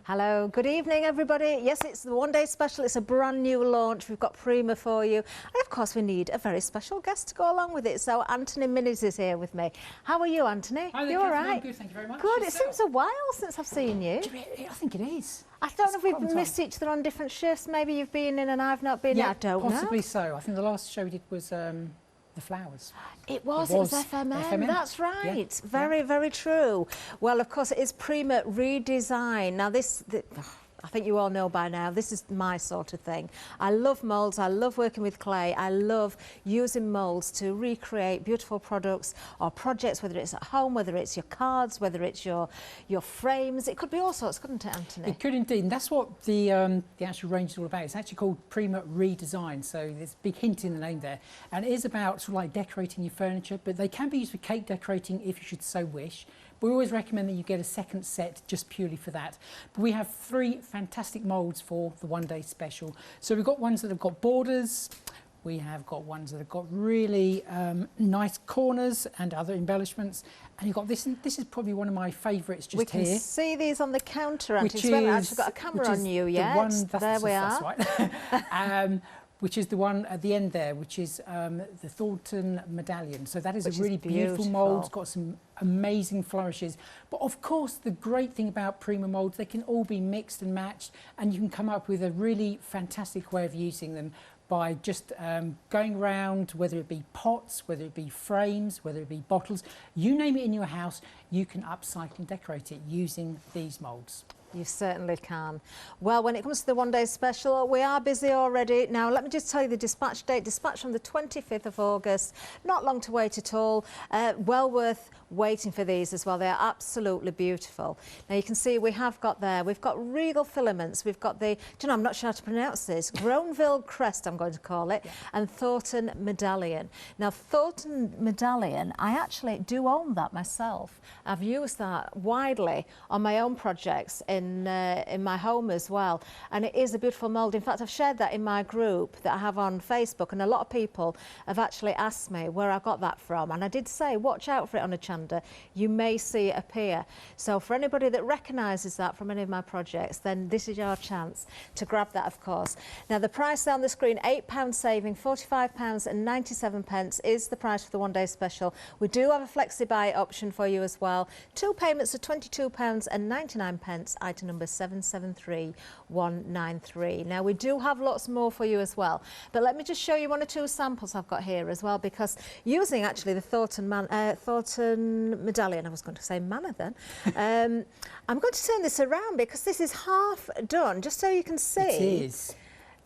Hello, good evening everybody. Yes, it's the one day special, it's a brand new launch. We've got Prima for you. And of course we need a very special guest to go along with it. So Antony Minnis is here with me. How are you, Antony? Hi there, you all right? I'm good, thank you very much. Good, Yourself? it seems a while since I've seen you. I think it is. I don't know if we've missed each other on different shifts. Maybe you've been in and I've not been in. I don't know. Possibly so. I think the last show we did was the flowers. It was FMM, that's right. Yeah. Very true. Well, of course, it is Prima redesign. Now, I think you all know by now, this is my sort of thing. I love moulds, I love working with clay, I love using moulds to recreate beautiful products or projects, whether it's at home, whether it's your cards, whether it's your frames. It could be all sorts, couldn't it, Antony? It could indeed, and that's what the actual range is all about. It's actually called Prima Redesign, so there's a big hint in the name there. And it is about sort of like decorating your furniture, but they can be used for cake decorating if you should so wish. We always recommend that you get a second set just purely for that. But we have 3 fantastic moulds for the one day special. So we've got ones that have got borders, we have got ones that have got really nice corners and other embellishments. And you've got this, and this is probably one of my favourites just here. We can see these on the counter, Antony. We haven't actually got a camera on you yet. There we are. That's right. Which is the one at the end there, which is the Thorton Medallion. So that is a really beautiful mould. It's got some amazing flourishes. But of course, the great thing about Prima moulds, they can all be mixed and matched, and you can come up with a really fantastic way of using them by just going around, whether it be pots, whether it be frames, whether it be bottles, you name it in your house, you can upcycle and decorate it using these moulds. You certainly can. Well, when it comes to the one day special, we are busy already. Now, let me just tell you the dispatch date. Dispatch from the 25th of August. Not long to wait at all. Well worth waiting for these as well. They are absolutely beautiful. Now, you can see we've got Regal Filaments. We've got the, do you know, I'm not sure how to pronounce this, Greco Crest, I'm going to call it, and Thorton Medallion. Now, Thorton Medallion, I actually do own that myself. I've used that widely on my own projects in my home as well, and it is a beautiful mould. In fact, I've shared that in my group that I have on Facebook, and a lot of people have actually asked me where I got that from, and I did say watch out for it on Hochanda. You may see it appear. So for anybody that recognises that from any of my projects, then this is your chance to grab that, of course. Now, the price on the screen, £8 saving, £45.97 is the price for the one day special. We do have a flexi buy option for you as well. 2 payments of £22.99, item number 773193. Now, we do have lots more for you as well, but let me just show you 1 or 2 samples I've got here as well, because using actually the Thorton Medallion, I was going to say manor then, I'm going to turn this around because this is half done, just so you can see. It is.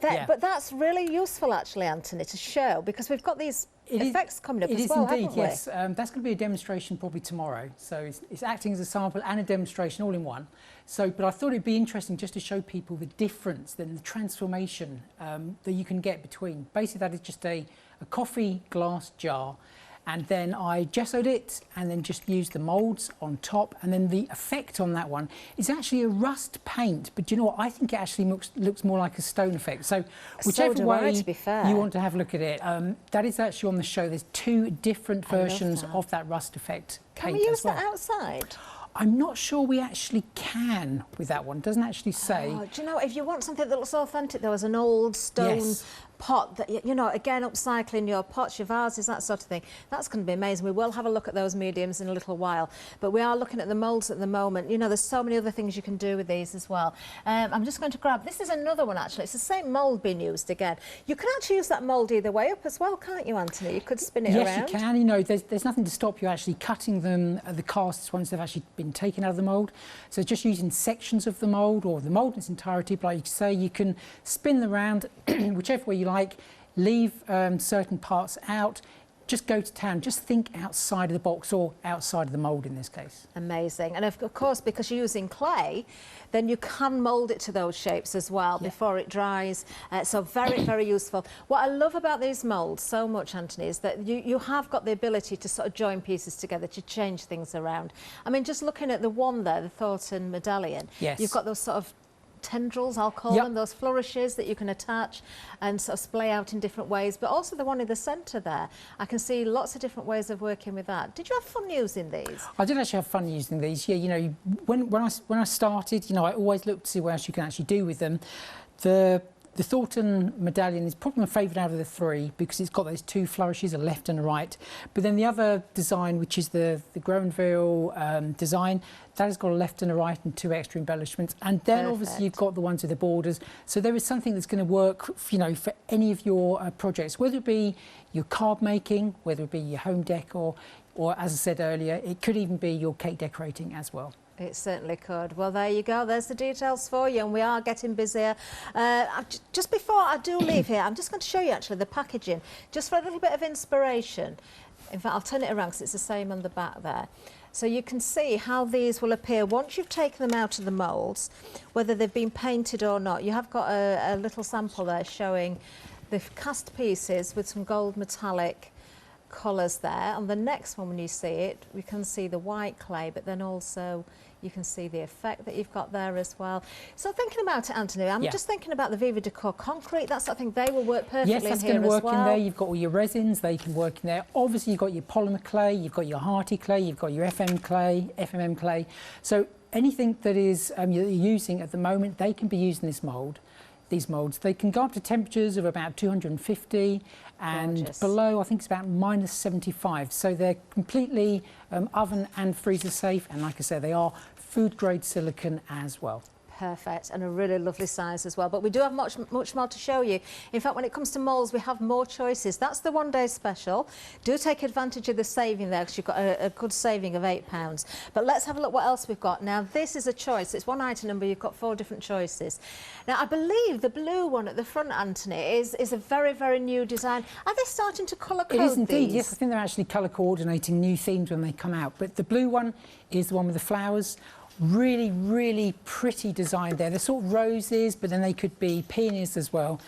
But that's really useful actually, Antony, to show, because we've got these effects coming up as well, haven't we? Yes. That's going to be a demonstration probably tomorrow. So it's acting as a sample and a demonstration all in one. So, but I thought it'd be interesting just to show people the difference, then the transformation that you can get between. Basically, that is just a coffee glass jar. And then I gessoed it and then just used the moulds on top. And then the effect on that one is actually a rust paint. But you know what? I think it actually looks more like a stone effect. So whichever way you want to have a look at it, that is actually on the show. There's 2 different versions of that rust effect paint. Can we use that outside? I'm not sure we actually can with that one. It doesn't actually say. Oh, do you know, if you want something that looks authentic, though, as an old stone pot, that, you know, again, upcycling your pots, your vases, that sort of thing, that's going to be amazing. We will have a look at those mediums in a little while, but we are looking at the moulds at the moment. You know, there's so many other things you can do with these as well. I'm just going to grab, this is another one actually. It's the same mould being used again. You can actually use that mould either way up as well, can't you, Antony? You could spin it around. Yes, you can. You know, there's nothing to stop you actually cutting them, the casts, once they've actually been taken out of the mould. So just using sections of the mould or the mould in its entirety, but like you say, you can spin them around whichever way you like, leave certain parts out, just go to town, just think outside of the box or outside of the mould in this case. Amazing. And of course, because you're using clay, then you can mould it to those shapes as well before it dries. So very useful. What I love about these moulds so much, Antony, is that you have got the ability to sort of join pieces together, to change things around. I mean, just looking at the one there, the Thorton Medallion, you've got those sort of tendrils, I'll call them, those flourishes that you can attach and sort of splay out in different ways, but also the one in the centre there. I can see lots of different ways of working with that. Did you have fun using these? I did actually have fun using these. Yeah, you know, when I started, you know, I always looked to see what else you can actually do with them. The Thorton Medallion is probably my favourite out of the three because it's got those two flourishes, a left and a right. But then the other design, which is the Groenville design, that has got a left and a right and two extra embellishments. And then obviously you've got the ones with the borders. So there is something that's going to work, you know, for any of your projects, whether it be your card making, whether it be your home decor, or as I said earlier, it could even be your cake decorating as well. It certainly could. Well, there you go. There's the details for you, and we are getting busier. Just before I do leave here, I'm just going to show you actually the packaging, just for a little bit of inspiration. In fact, I'll turn it around because it's the same on the back there. So you can see how these will appear once you've taken them out of the moulds, whether they've been painted or not. You have got a little sample there showing the cast pieces with some gold metallic colours there. On the next one, when you see it, we can see the white clay, but then also you can see the effect that you've got there as well. So thinking about it, Anthony, I'm just thinking about the Viva Decor concrete. That's, I think they will work perfectly in here as well. Yes, that's going to work in there. You've got all your resins, they can work in there. Obviously, you've got your polymer clay, you've got your hearty clay, you've got your FMM clay. So anything that is you're using at the moment, they can be used in this mould. These moulds, they can go up to temperatures of about 250 and below, I think it's about -75. So they're completely oven and freezer safe. And like I said, they are food grade silicone as well. Perfect, and a really lovely size as well. But we do have much more to show you. In fact, when it comes to moulds, we have more choices. That's the one-day special. Do take advantage of the saving there because you've got a good saving of £8. But let's have a look what else we've got. Now, this is a choice. It's one item number. You've got 4 different choices. Now, I believe the blue one at the front, Anthony, is a very, very new design. Are they starting to colour code these? It is indeed, yes. I think they're actually colour coordinating new themes when they come out. But the blue one is the one with the flowers. Really, really pretty design there. They're sort of roses, but then they could be peonies as well.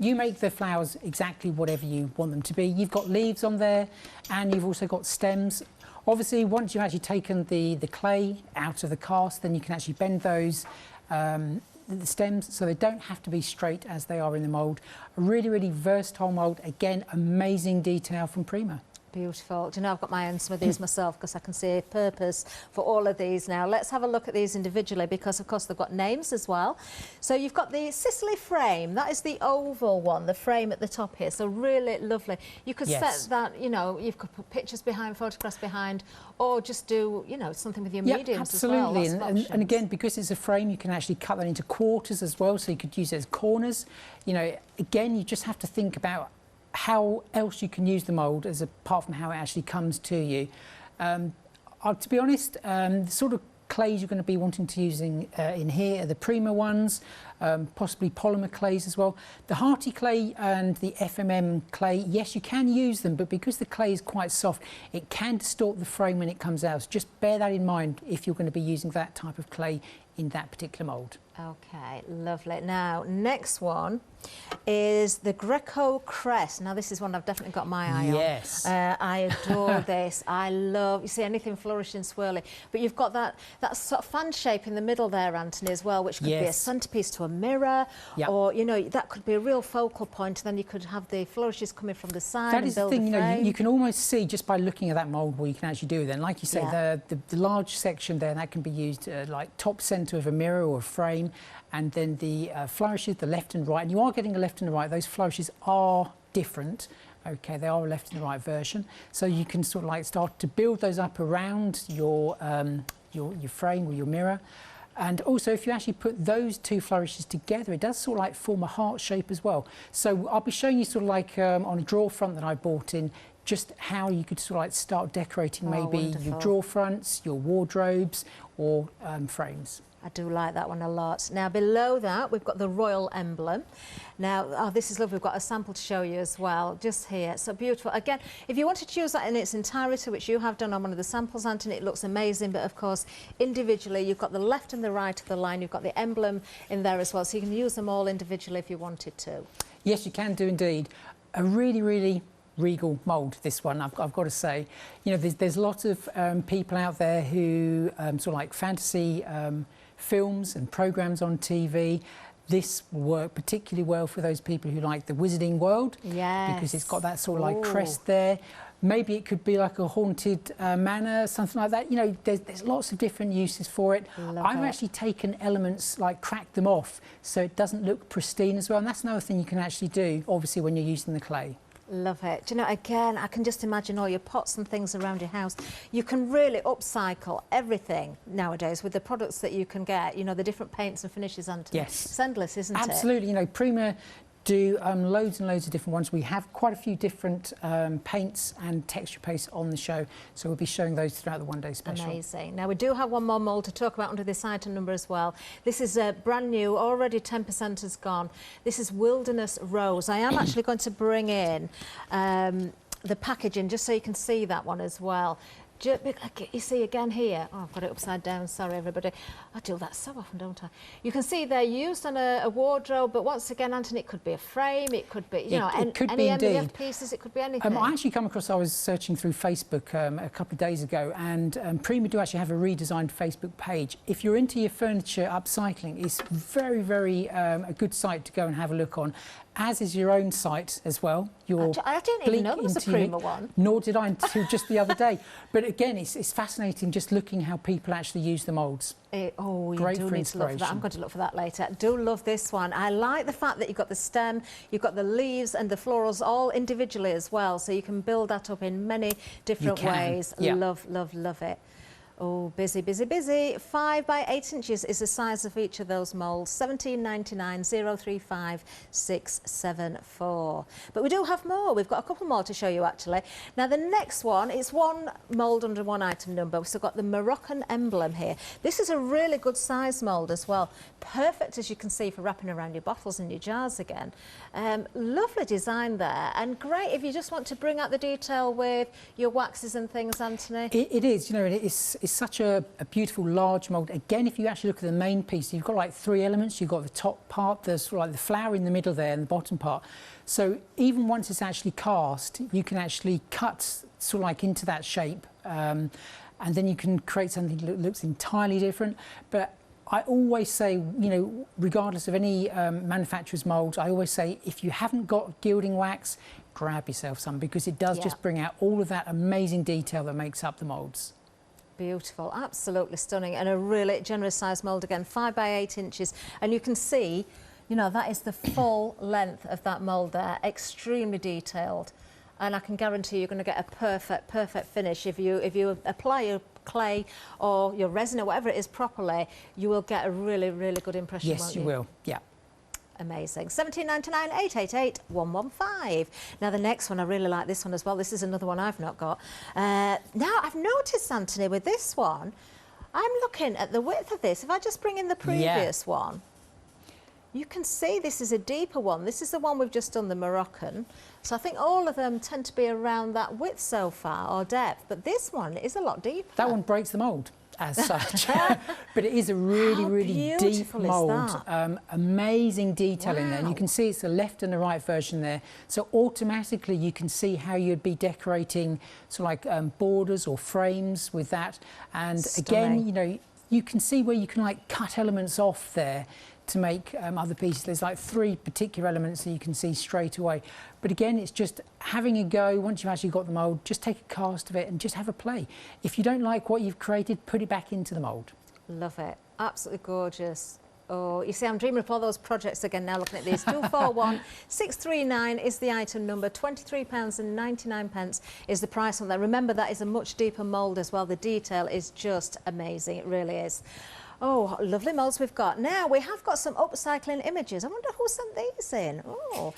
You make the flowers exactly whatever you want them to be. You've got leaves on there, and you've also got stems. Obviously, once you've actually taken the clay out of the cast, then you can actually bend those the stems so they don't have to be straight as they are in the mould. A really, really versatile mould. Again, amazing detail from Prima. Beautiful. Do you know, I've got my hands with these myself because I can see a purpose for all of these now. Let's have a look at these individually because, of course, they've got names as well. So you've got the Sicily Frame. That is the oval one, the frame at the top here. So really lovely. You could set that, you know, you could put pictures behind, photographs behind, or just do, you know, something with your mediums as well. Absolutely. And again, because it's a frame, you can actually cut that into quarters as well. So you could use it as corners. You know, again, you just have to think about how else you can use the mould as apart from how it actually comes to you. To be honest, the sort of clays you're going to be wanting to use in here are the Prima ones, possibly polymer clays as well. The hearty clay and the FMM clay, yes, you can use them, but because the clay is quite soft, it can distort the frame when it comes out. So just bear that in mind if you're going to be using that type of clay in that particular mould. Okay, lovely. Now, next one is the Greco Crest. Now, this is one I've definitely got my eye on. Yes. I adore this. I love, you see anything flourishing, swirly. But you've got that sort of fan shape in the middle there, Anthony, as well, which could be a centrepiece to a mirror, or, you know, that could be a real focal point. And then you could have the flourishes coming from the side. That is the thing, you know, you can almost see just by looking at that mould what you can actually do with it. And like you say, the large section there, that can be used like top centre of a mirror or a frame. And then the flourishes, the left and right, and you are getting a left and a right. Those flourishes are different. Okay, they are a left and the right version. So you can sort of like start to build those up around your frame or your mirror. And also, if you actually put those two flourishes together, it does sort of like form a heart shape as well. So I'll be showing you sort of like on a drawer front that I bought in, just how you could sort of like start decorating maybe your drawer fronts, your wardrobes, or frames. I do like that one a lot. Now, below that, we've got the Royal Emblem. Now, this is lovely. We've got a sample to show you as well, just here. So beautiful. Again, if you wanted to choose that in its entirety, which you have done on one of the samples, Anthony, it looks amazing. But, of course, individually, you've got the left and the right of the line. You've got the emblem in there as well. So you can use them all individually if you wanted to. Yes, you can do indeed. A really, really regal mould, this one, I've got to say. You know, there's lots of people out there who sort of like fantasy films and programs on TV. This will work particularly well for those people who like the Wizarding World. Yes. Because it's got that sort of like crest there. Maybe it could be like a haunted manor, something like that. You know, there's lots of different uses for it. I've actually taken elements, like cracked them off, so it doesn't look pristine as well. And that's another thing you can actually do, obviously, when you're using the clay. Love it. Do you know, again, I can just imagine all your pots and things around your house. You can really upcycle everything nowadays with the products that you can get, you know, the different paints and finishes, Antony. Yes. It's endless, isn't it? Absolutely. You know, Prima do loads and loads of different ones. We have quite a few different paints and texture pastes on the show, so we'll be showing those throughout the one-day special. Amazing. Now we do have one more mould to talk about under this item number as well. This is brand new, already 10% has gone. This is Wilderness Rose. I am actually going to bring in the packaging just so you can see that one as well. You see again here, oh, I've got it upside down, sorry everybody. I do that so often, don't I? You can see they're used on a wardrobe, but once again, Antony, it could be a frame, it could be, you know, any MDF pieces, it could be anything. I actually come across, I was searching through Facebook a couple of days ago, and Prima do actually have a redesigned Facebook page. If you're into your furniture upcycling, it's very a good site to go and have a look on. As is your own site as well. I didn't even know there was a Prima one. Nor did I until just the other day. But again, it's fascinating just looking how people actually use the moulds. You Great do for need to look for that. I'm going to look for that later. I do love this one. I like the fact that you've got the stem, you've got the leaves and the florals all individually as well, so you can build that up in many different ways. Yeah. Love it. Oh, busy. 5 by 8 inches is the size of each of those moulds. £17.99, 035 674. But we do have more. We've got a couple more to show you actually. Now the next one is one mould under one item number. We've still got the Moroccan Emblem here. This is a really good size mould as well. Perfect, as you can see, for wrapping around your bottles and your jars again. Lovely design there, and great if you just want to bring out the detail with your waxes and things, Antony. It is, you know, it's such a beautiful large mould. Again, if you actually look at the main piece, you've got like 3 elements. You've got the top part, there's sort of like the flower in the middle there, and the bottom part. So even once it's actually cast, you can actually cut sort of like into that shape, and then you can create something that looks entirely different. But I always say, you know, regardless of any manufacturer's mould, I always say if you haven't got gilding wax, grab yourself some, because it does just bring out all of that amazing detail that makes up the moulds. Beautiful, absolutely stunning, and a really generous size mould again, 5 by 8 inches, and you can see, you know, that is the full length of that mould there, extremely detailed, and I can guarantee you're going to get a perfect finish if you apply your clay or your resin or whatever it is properly. You will get a really good impression. Yes, you will. Yeah. Amazing. £17.99 888 115. Now the next one, I really like this one as well. This is another one I've not got. Now I've noticed, Antony, with this one, I'm looking at the width of this. If I just bring in the previous one, you can see this is a deeper one. This is the one we've just done, the Moroccan. So I think all of them tend to be around that width so far, or depth, but this one is a lot deeper. That one breaks the mould as such, but it is a really deep mould. Amazing detail in there, and you can see it's the left and the right version there. So automatically you can see how you'd be decorating sort of like borders or frames with that. And again, you know, you can see where you can like cut elements off there to make other pieces. There's like 3 particular elements that you can see straight away. But again, it's just having a go. Once you've actually got the mould, just take a cast of it and just have a play. If you don't like what you've created, put it back into the mould. Love it. Absolutely gorgeous. Oh, you see, I'm dreaming of all those projects again now looking at these. 241 639 is the item number. £23.99 is the price on that. Remember, that is a much deeper mould as well. The detail is just amazing. It really is. Oh, lovely moulds we've got. Now, we have got some upcycling images. I wonder who sent these in. Oh.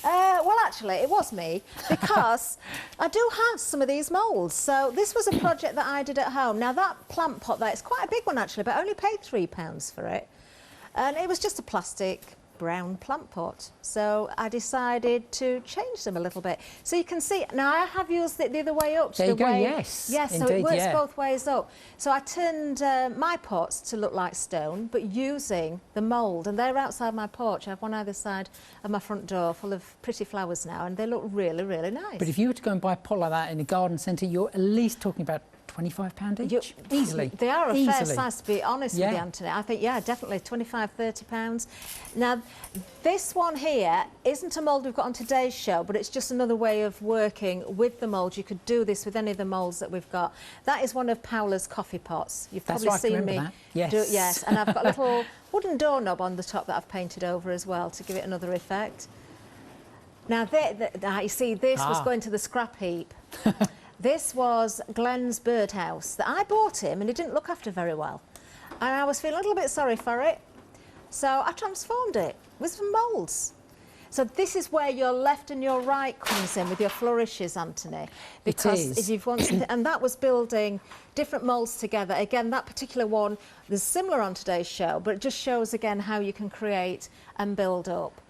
Well, actually, it was me, because I do have some of these moulds. So this was a project that I did at home. Now, that plant pot there, it's quite a big one, actually, but I only paid £3 for it. And it was just a plastic brown plant pot. So I decided to change them a little bit. So you can see, now I have used it the other way up. There you go, yes. Yes, indeed, so it works both ways up. So I turned my pots to look like stone, but using the mould. And they're outside my porch. I have one either side of my front door full of pretty flowers now, and they look really nice. But if you were to go and buy a pot like that in a garden centre, you're at least talking about £25 each, easily. They are a fair Easily. size, to be honest with you, Anthony. I think, yeah, definitely £25, £30. Now, this one here isn't a mould we've got on today's show, but it's just another way of working with the mould. You could do this with any of the moulds that we've got. That is one of Paola's coffee pots. You've probably seen me that. do it. Yes, and I've got a little wooden doorknob on the top that I've painted over as well to give it another effect. Now, you see, this was going to the scrap heap. This was Glenn's birdhouse that I bought him, and he didn't look after very well. And I was feeling a little bit sorry for it, so I transformed it with some moulds. So this is where your left and your right comes in with your flourishes, Anthony. Because if you've wanted, and that was building different moulds together. Again, that particular one is similar on today's show, but it just shows again how you can create and build up.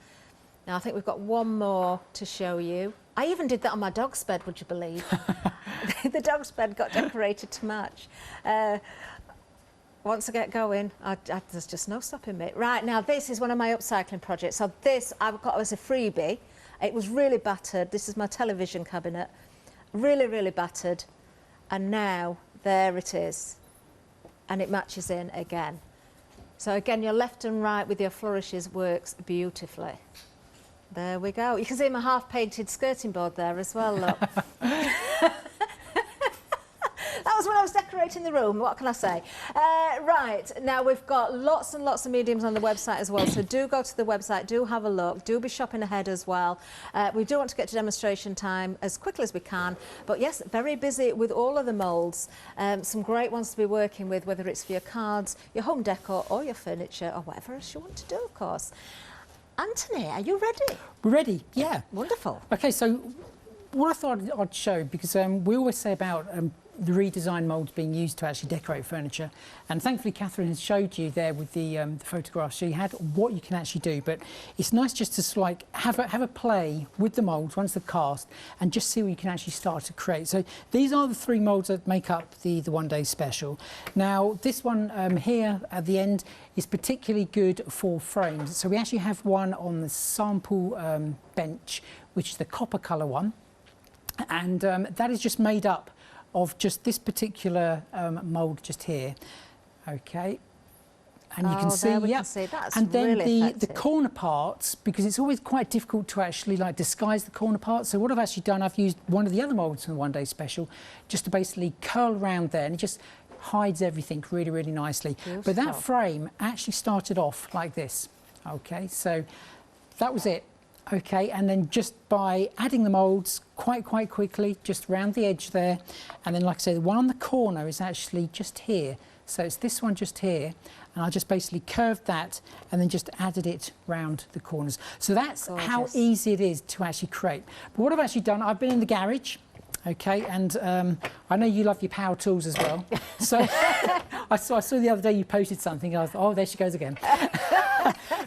Now I think we've got one more to show you. I even did that on my dog's bed, would you believe? The dog's bed got decorated to match. Once I get going, there's just no stopping me. Right, now this is one of my upcycling projects. So this I've got as a freebie. It was really battered. This is my television cabinet. Really, really battered. And now, there it is. And it matches in again. So again, your left and right with your flourishes works beautifully. There we go. You can see my half-painted skirting board there as well, look. That was when I was decorating the room, what can I say? Right, now we've got lots and lots of mediums on the website as well, so do go to the website, do have a look, do be shopping ahead as well. We do want to get to demonstration time as quickly as we can, but yes, very busy with all of the moulds. Some great ones to be working with, whether it's for your cards, your home decor, or your furniture, or whatever else you want to do, of course. Anthony, are you ready? We're ready, yeah. Wonderful. Okay, so what I thought I'd show, because we always say about the redesigned moulds being used to actually decorate furniture, and thankfully Catherine has showed you there with the photographs she had what you can actually do, but it's nice just to sort of like have a play with the moulds once they're cast and just see what you can actually start to create. So these are the 3 moulds that make up the one day special. Now this one here at the end is particularly good for frames, so we actually have one on the sample bench, which is the copper colour one, and that is just made up of just this particular mould just here. Okay, and you can see, yeah, that's and then really the corner parts, because it's always quite difficult to actually like disguise the corner parts. So what I've actually done, I've used one of the other moulds from the one day special just to basically curl around there, and it just hides everything really, really nicely. Beautiful. But that frame actually started off like this. Okay, so that was it. Okay, and then just by adding the moulds quite quickly, just round the edge there, and then like I say, the one on the corner is actually just here. So it's this one just here, and I just basically curved that and then just added it round the corners. So that's how easy it is to actually create. But what I've actually done, I've been in the garage, okay, and I know you love your power tools as well. So I saw the other day you posted something, and I thought, oh, there she goes again.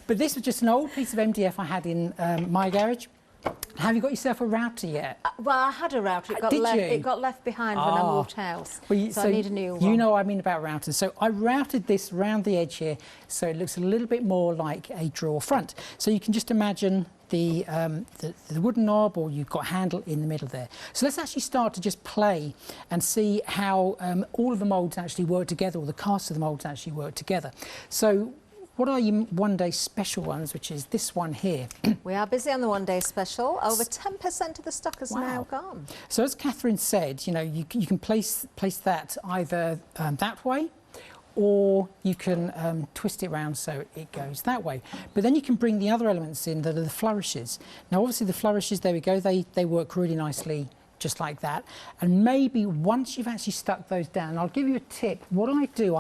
But this was just an old piece of MDF I had in my garage. Have you got yourself a router yet? Well, I had a router. It got left behind when I moved house. Well, so I need a new one. You know what I mean about routers. So I routed this round the edge here, so it looks a little bit more like a drawer front. So you can just imagine the wooden knob, or you've got a handle in the middle there. So let's actually start to just play and see how all of the moulds actually work together, or the casts of the moulds actually work together. So what are your one day special ones, which is this one here? We are busy on the one day special. Over 10% of the stock is now gone. So as Catherine said, you know, you can place that either that way, or you can twist it around so it goes that way. But then you can bring the other elements in that are the flourishes. Now obviously the flourishes, there we go, they work really nicely just like that. And maybe once you've actually stuck those down, I'll give you a tip. What I do,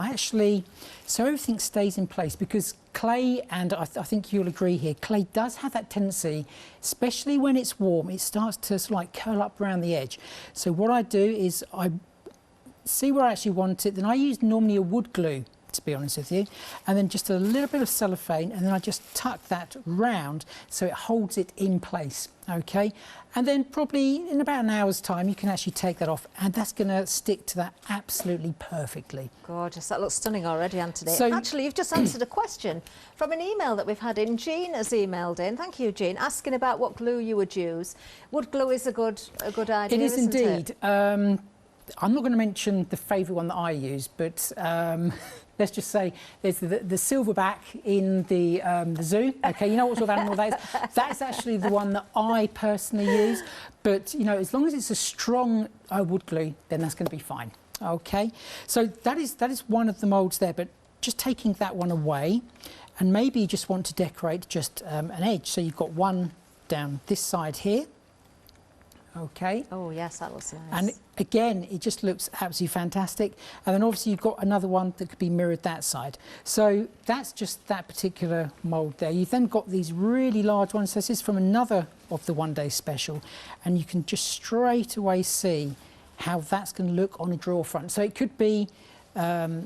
so everything stays in place, because clay, and I think you'll agree here, clay does have that tendency, especially when it's warm, it starts to sort of like curl up around the edge. So what I do is I see where I actually want it, then I use normally a wood glue, to be honest with you, and then just a little bit of cellophane, and then I just tuck that round so it holds it in place, okay? And then probably in about an hour's time you can actually take that off, and that's going to stick to that absolutely perfectly. Gorgeous, that looks stunning already, Anthony. So, actually, you've just answered a question from an email that we've had in. Jean has emailed in, thank you Jean, asking about what glue you would use. Wood glue is a good idea, It is isn't indeed. it? I'm not going to mention the favourite one that I use, but let's just say there's the silverback in the zoo. Okay, you know what sort of animal that is? That's actually the one that I personally use. But, you know, as long as it's a strong wood glue, then that's going to be fine. Okay, so that is one of the moulds there, but just taking that one away, and maybe you just want to decorate just an edge. So you've got one down this side here. Okay. Oh yes, that looks nice. And again, it just looks absolutely fantastic. And then obviously you've got another one that could be mirrored that side. So that's just that particular mould there. You've then got these really large ones. So this is from another of the one-day special, and you can just straight away see how that's going to look on a drawer front. So it could be a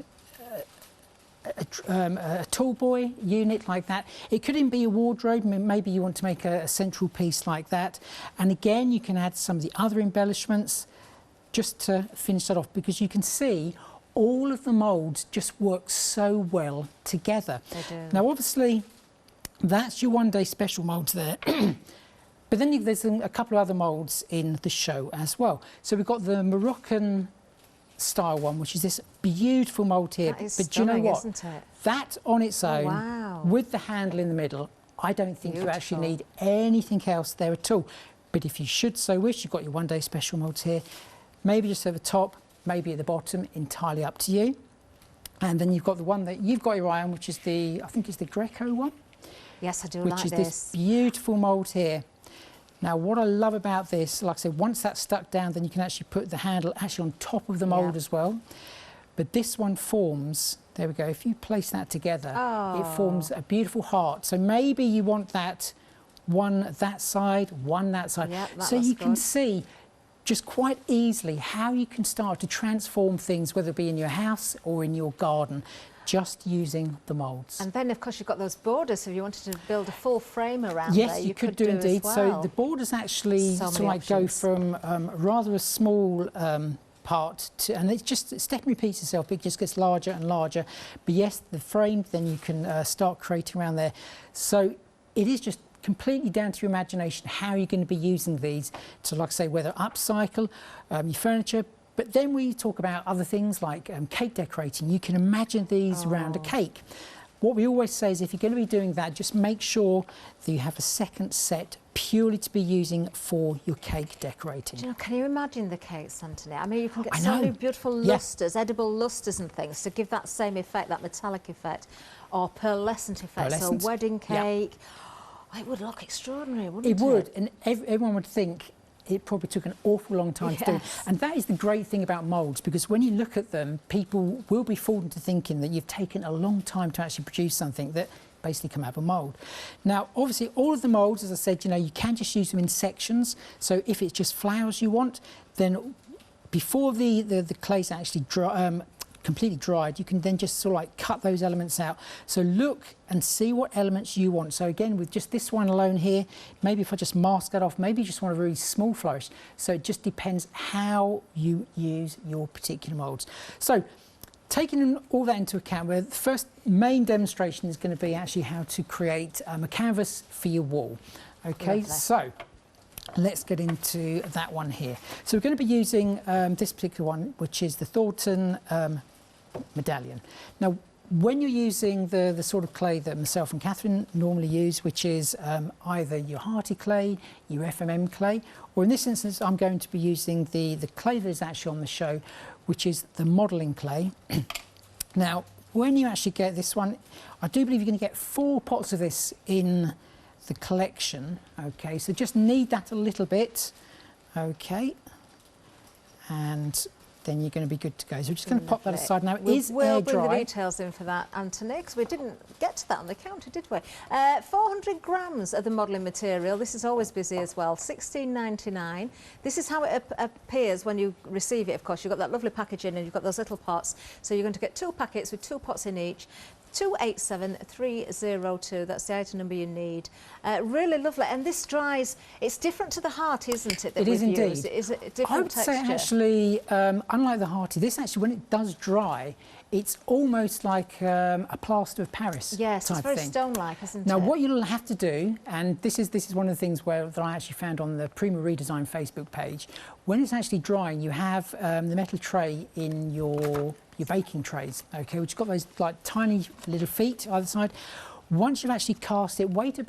tall boy unit like that. It could even be a wardrobe. Maybe you want to make a central piece like that. And again, you can add some of the other embellishments just to finish that off, because you can see all of the moulds just work so well together. They do. Now, obviously, that's your one-day special moulds there. But then there's a couple of other moulds in the show as well. So we've got the Moroccan style one, which is this beautiful mould here. That is but do you know stunning, what? isn't it? That on its own, wow. with the handle in the middle, I don't think you actually Beautiful. need anything else there at all. But if you should so wish, you've got your one-day special moulds here. Maybe just over the top, maybe at the bottom, entirely up to you. And then you've got the one that you've got your eye on, which is I think it's the Greco one. Yes, I do which like is this. this beautiful mould here. Now, what I love about this, like I said, once that's stuck down, then you can actually put the handle actually on top of the mould as well. But this one forms, there we go, if you place that together, it forms a beautiful heart. So maybe you want that one that side, one that side. Yep, that so looks you can good. see just quite easily how you can start to transform things, whether it be in your house or in your garden, just using the moulds. And then, of course, you've got those borders, so if you wanted to build a full frame around yes, there, you could do as indeed. well. So the borders actually So sort of many like go options. from rather a small part to, and it's step and repeat itself. It just gets larger and larger. But yes, the frame, then you can start creating around there. So it is just completely down to your imagination how you're going to be using these to, like I say, whether upcycle your furniture. But then we talk about other things like cake decorating. You can imagine these around a cake. What we always say is if you're going to be doing that, just make sure that you have a second set purely to be using for your cake decorating. Do you know, can you imagine the cakes, Anthony? I mean, you can get I so know. many beautiful lustres, edible lustres and things to give that same effect, that metallic effect, or pearlescent effect. Pearlescent, So wedding cake. Oh, it would look extraordinary, wouldn't it? It would, and everyone would think it probably took an awful long time to do. And that is the great thing about moulds, because when you look at them, people will be fooled into thinking that you've taken a long time to actually produce something that basically come out of a mould. Now, obviously, all of the moulds, as I said, you know, you can just use them in sections. So if it's just flowers you want, then before the clay's actually completely dried, you can then just sort of like cut those elements out. So look and see what elements you want. So again, with just this one alone here, maybe if I just mask that off, maybe you just want a really small flourish. So it just depends how you use your particular moulds. So taking all that into account, the first main demonstration is going to be actually how to create a canvas for your wall. Okay, Lovely. so let's get into that one here. So we're going to be using this particular one, which is the Thorton Medallion. Now, when you're using the sort of clay that myself and Catherine normally use, which is either your hearty clay, your FMM clay, or in this instance, I'm going to be using the clay that is actually on the show, which is the modelling clay. Now, when you actually get this one, I do believe you're going to get 4 pots of this in the collection. Okay, so just knead that a little bit. Okay, and then you're going to be good to go. So we're just going to pop that aside. Now, it is air We'll bring the dry. details in for that, Anthony, because we didn't get to that on the counter, did we? 400 grams of the modelling material. This is always busy as well. $16.99. This is how it appears when you receive it. Of course, you've got that lovely packaging and you've got those little pots. So you're going to get 2 packets with 2 pots in each. 287302, that's the item number you need. Really lovely, and this dries, it's different to the heart, isn't it, that It is we've indeed. used? It is a different I would texture. say actually, unlike the hearty, this actually, when it does dry, it's almost like a plaster of Paris Yes, type it's very thing. stone-like, isn't Now, it? what you'll have to do, and this is one of the things that I actually found on the Prima Redesign Facebook page, when it's actually drying, you have the metal tray in your baking trays, okay, which got those like tiny little feet either side. Once you've actually cast it, wait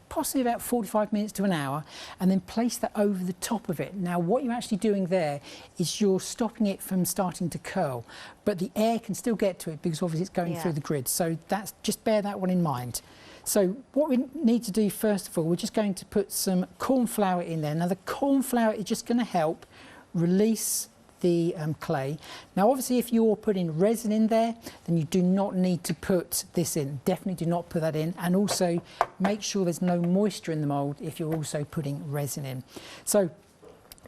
possibly about 45 minutes to an hour, and then place that over the top of it. Now, what you're actually doing there is you're stopping it from starting to curl, but the air can still get to it because obviously it's going through the grid. So just bear that one in mind. So what we need to do first of all, we're just going to put some corn flour in there. Now, the corn flour is just going to help release the clay. Now, obviously, if you're putting resin in there, then you do not need to put this in. Definitely do not put that in. And also make sure there's no moisture in the mould if you're also putting resin in. So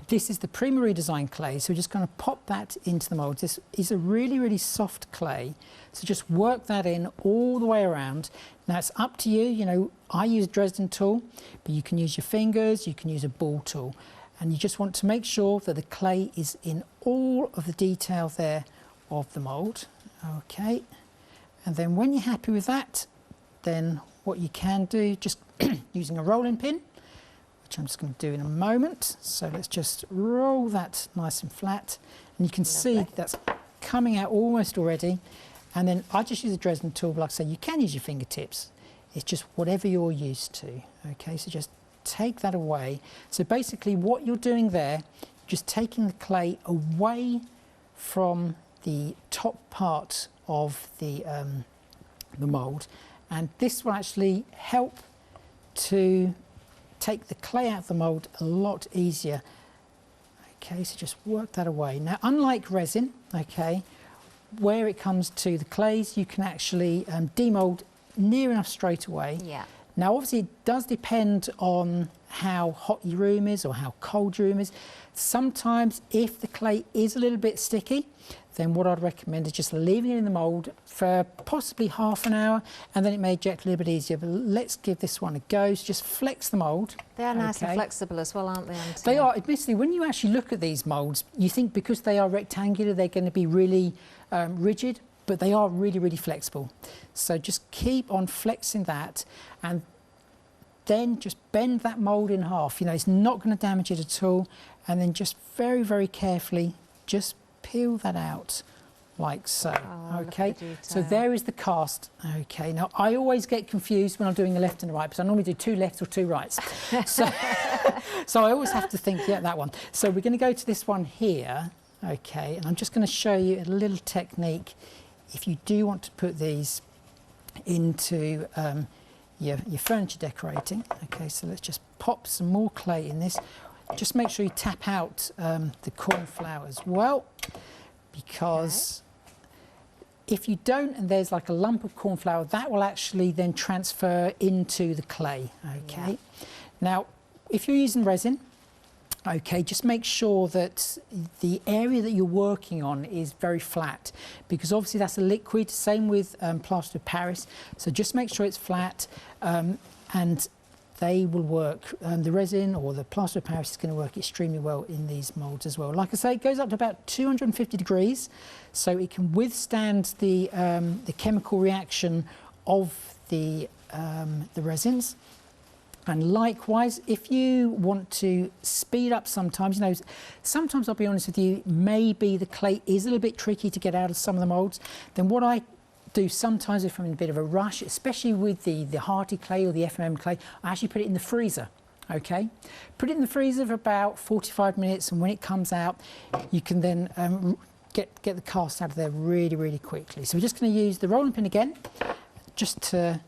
this is the Prima Redesign clay. So we're just going to pop that into the mould. This is a really, really soft clay. So just work that in all the way around. Now, it's up to you. You know, I use a Dresden tool, but you can use your fingers, you can use a ball tool. And you just want to make sure that the clay is in all of the detail there of the mould. Okay. And then when you're happy with that, then what you can do, just using a rolling pin, which I'm just going to do in a moment. So let's just roll that nice and flat. And you can see that's coming out almost already. And then I just use a Dresden tool, but like I say, you can use your fingertips. It's just whatever you're used to. Okay, so just take that away. So basically what you're doing there, just taking the clay away from the top part of the mould, and this will actually help to take the clay out of the mould a lot easier. Okay, so just work that away. Now, unlike resin, okay, where it comes to the clays, you can actually demould near enough straight away. Yeah. Now, obviously, it does depend on how hot your room is or how cold your room is. Sometimes, if the clay is a little bit sticky, then what I'd recommend is just leaving it in the mould for possibly half an hour, and then it may eject a little bit easier. But let's give this one a go. So just flex the mould. They are nice and flexible as well, aren't they, Antony? They are. Admittedly, when you actually look at these moulds, you think because they are rectangular, they're going to be really rigid, but they are really, really flexible. So just keep on flexing that, and then just bend that mould in half. You know, it's not going to damage it at all. And then just very, very carefully, just peel that out like so. Oh, okay, so there is the cast. Okay, now I always get confused when I'm doing a left and a right, because I normally do 2 lefts or 2 rights. So, so I always have to think, yeah, that one. So we're going to go to this one here. Okay, and I'm just going to show you a little technique if you do want to put these into your furniture decorating. Okay, so let's just pop some more clay in this. Just make sure you tap out the corn flour as well, because if you don't and there's like a lump of corn flour, that will actually then transfer into the clay. Okay, now if you're using resin, okay, just make sure that the area that you're working on is very flat, because obviously that's a liquid, same with plaster of Paris. So just make sure it's flat, and they will work. The resin or the plaster of Paris is going to work extremely well in these moulds as well. Like I say, it goes up to about 250 degrees, so it can withstand the chemical reaction of the resins. And likewise, if you want to speed up sometimes, you know, sometimes I'll be honest with you, maybe the clay is a little bit tricky to get out of some of the moulds, then what I do sometimes if I'm in a bit of a rush, especially with the hearty clay or the FMM clay, I actually put it in the freezer, okay? Put it in the freezer for about 45 minutes, and when it comes out, you can then get the cast out of there really, really quickly. So we're just going to use the rolling pin again, just to,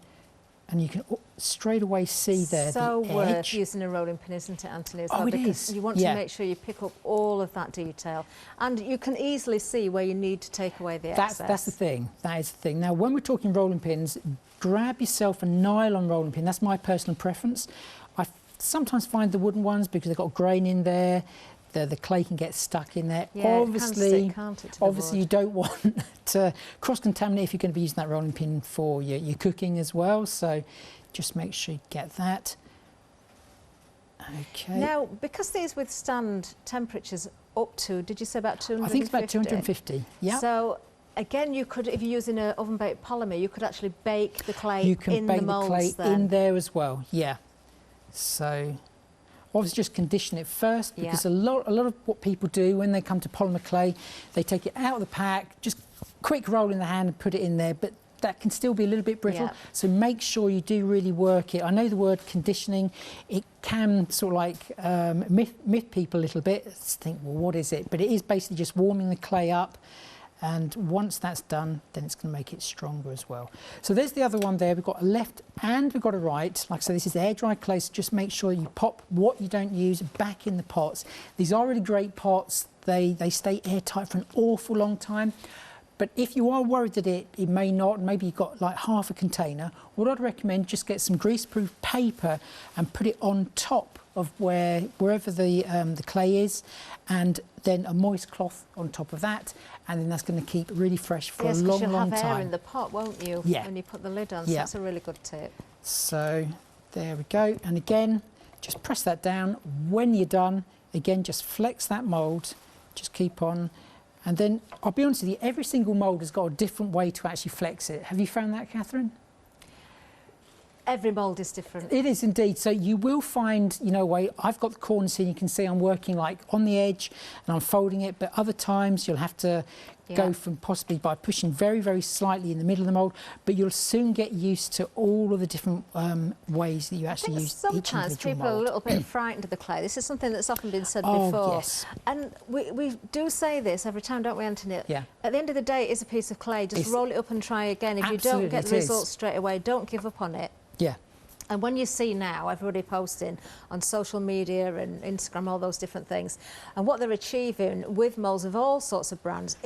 and you can straight away see there so the edge. worth using a rolling pin, isn't it, Antony? Oh, it because is. you want to make sure you pick up all of that detail, and you can easily see where you need to take away the excess. That's the thing. That is the thing. Now, when we're talking rolling pins, grab yourself a nylon rolling pin. That's my personal preference. I sometimes find the wooden ones, because they've got grain in there, the clay can get stuck in there. Yeah, obviously, it can stick, can't it, to the wood? you don't want to cross-contaminate if you're going to be using that rolling pin for your cooking as well. So just make sure you get that. Okay. Now, because these withstand temperatures up to, did you say about 250? I think it's about 250, yeah. So Again, you could, if you're using an oven-baked polymer, you could actually bake the clay You can in bake the moulds clay then. in there as well, yeah. So obviously just condition it first, because a lot of what people do when they come to polymer clay, they take it out of the pack, just quick roll in the hand and put it in there, but that can still be a little bit brittle. Yeah. So make sure you do really work it. I know the word conditioning, it can sort of like myth people a little bit, think, well, what is it? But it is basically just warming the clay up. And once that's done, then it's going to make it stronger as well. So there's the other one there. We've got a left and we've got a right. Like I say, this is air dry clay, so just make sure you pop what you don't use back in the pots. These are really great pots. They stay airtight for an awful long time. But if you are worried that it may not, maybe you've got like half a container, what I'd recommend, just get some greaseproof paper and put it on top of wherever the clay is, and then a moist cloth on top of that, and then that's going to keep really fresh for a long, long time. Yes, because you'll have air in the pot, won't you? Yeah. When you put the lid on, so that's a really good tip. So there we go, and again, just press that down. When you're done, again, just flex that mould, just keep on. And then, I'll be honest with you, every single mould has got a different way to actually flex it. Have you found that, Catherine? Every mould is different. It is indeed. So you will find, you know, I've got the corners here, you can see I'm working like on the edge and I'm folding it, but other times you'll have to go from possibly by pushing very, very slightly in the middle of the mould, but you'll soon get used to all of the different ways that you actually use each individual mould. Sometimes people are a little bit frightened of the clay. This is something that's often been said Oh, before. yes. And we do say this every time, don't we, Anthony? Yeah. At the end of the day, it is a piece of clay. Just roll it up and try again. If you don't get the results straight away, don't give up on it. Yeah. And when you see now everybody posting on social media and Instagram, all those different things, and what they're achieving with moulds of all sorts of brands,